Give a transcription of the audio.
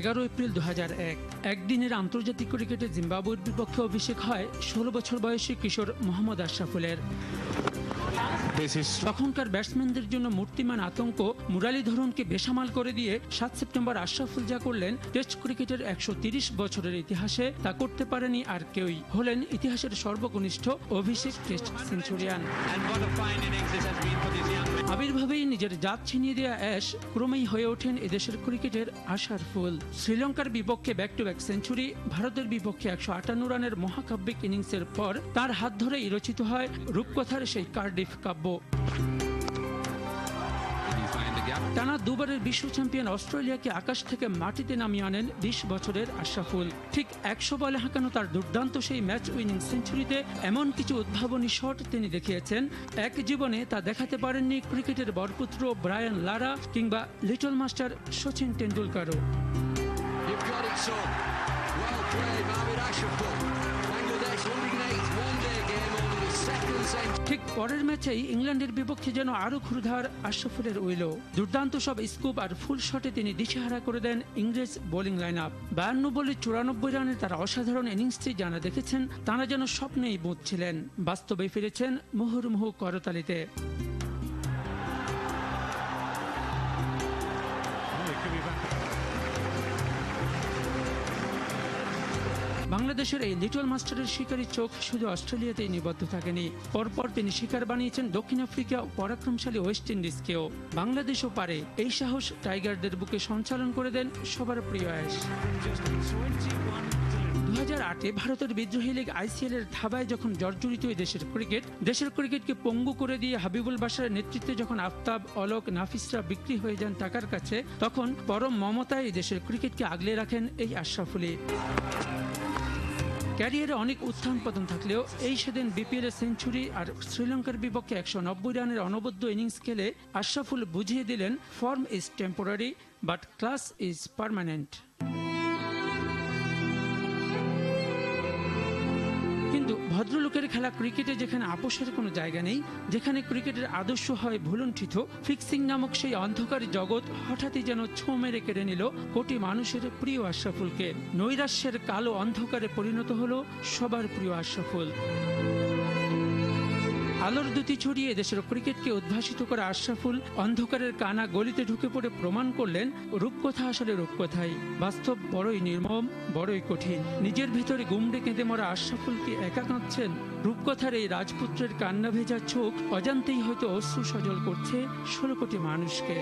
11 April 2001 একদিনের আন্তর্জাতিক ক্রিকেটে জিম্বাবুয়ের বিপক্ষে অভিষেক হয় 16 বছর বয়সী কিশোর মোহাম্মদ আশরাফুলের। তখনকার ব্যাটসম্যানদের জন্য মূর্তিমান আতঙ্ক মুরালীধরনকে বেসামাল করে দিয়ে 7 সেপ্টেম্বর আশরাফুল যা করলেন টেস্ট ক্রিকেটের 130 বছরের ইতিহাসে তা করতে পারেনি আর কেউই। হলেন ইতিহাসের সর্বকনিষ্ঠ অভিষেক টেস্ট সেঞ্চুরিয়ান। আবির্ভাবেই নিজের জাত ছিনিয়ে দেওয়া অ্যাশ ক্রমেই হয়ে ওঠেন এদেশের ক্রিকেটের আশার ফুল। শ্রীলঙ্কার বিপক্ষে ব্যাক টু ব্যাক সেঞ্চুরি, ভারতের বিপক্ষে 158 রানের মহাকাব্যিক ইনিংসের পর তার হাত ধরেই রচিত হয় রূপকথার সেই কার্ডিফ কাব্য। টানা দুবারের বিশ্ব চ্যাম্পিয়ন অস্ট্রেলিয়াকে আকাশ থেকে মাটিতে নামিয়ে আনেন 20 বছরের আশরাফুল। ঠিক 100 বলে হাঁকানো তার দুর্দান্ত সেই ম্যাচ উইনিং সেঞ্চুরিতে এমন কিছু উদ্ভাবনী শট তিনি দেখিয়েছেন এক জীবনে তা দেখাতে পারেননি ক্রিকেটের বরপুত্র ব্রায়ান লারা কিংবা লিটল মাস্টার সচিন টেন্ডুলকারও। ঠিক পরের ম্যাচেই ইংল্যান্ডের বিপক্ষে যেন আরো ক্ষুরধার আশরাফুলের উইলো। দুর্দান্ত সব স্কুপ আর ফুল শটে তিনি দিশেহারা করে দেন ইংরেজ বোলিং লাইন আপ। 52 বলে 94 রানের তার অসাধারণ ইনিংসটি যারা দেখেছেন তারা যেন স্বপ্নেই বুঝছিলেন, বাস্তবে ফিরেছেন মুহুর্মুহু করতালিতে। বাংলাদেশের এই লিটল মাস্টারের শিকারী চোখ শুধু অস্ট্রেলিয়াতেই নিবদ্ধ থাকেনি, পরপর তিনি শিকার বানিয়েছেন দক্ষিণ আফ্রিকা ও পরাক্রমশালী ওয়েস্ট ইন্ডিজকেও। বাংলাদেশও পারে, এই সাহস টাইগারদের বুকে সঞ্চালন করে দেন সবার প্রিয় অ্যাশ। 2008-এ ভারতের বিদ্রোহী লীগ ICL এর থাবায় যখন জর্জরিত দেশের ক্রিকেটকে পঙ্গু করে দিয়ে হাবিবুল বাশারের নেতৃত্বে যখন আফতাব, অলোক, নাফিসরা বিক্রি হয়ে যান টাকার কাছে, তখন পরম মমতায় দেশের ক্রিকেটকে আগলে রাখেন এই আশরাফুলই। ক্যারিয়ারে অনেক উত্থান পতন থাকলেও এই সেদিন বিপিএল এর সেঞ্চুরি আর শ্রীলঙ্কার বিপক্ষে 190 রানের অনবদ্য ইনিংস খেলে আশরাফুল বুঝিয়ে দিলেন form is temporary but class is permanent. কিন্তু ভদ্রলোকের খেলা ক্রিকেটে যেখানে আপোষের কোনো জায়গা নেই, যেখানে ক্রিকেটের আদর্শ হয় ভুলুণ্ঠিত, ফিক্সিং নামক সেই অন্ধকার জগৎ হঠাৎই যেন ছোঁ মেরে কেড়ে নিল কোটি মানুষের প্রিয় আশরাফুলকে। নৈরাশ্যের কালো অন্ধকারে পরিণত হলো সবার প্রিয় আশরাফুল। আলোর দ্যুতি ছড়িয়ে দেশের ক্রিকেটকে উদ্ভাসিত করা আশরাফুল অন্ধকারের কানা গলিতে ঢুকে পড়ে প্রমাণ করলেন রূপকথা আসলে রূপকথাই, বাস্তব বড়ই নির্মম, বড়ই কঠিন। নিজের ভেতরে গুমড়ে কেঁদে মরা আশরাফুলকে একা কাঁদছেন? রূপকথার এই রাজপুত্রের কান্না ভেজা চোখ অজান্তেই হয়তো অশ্রু সজল করছে 16 কোটি মানুষকে।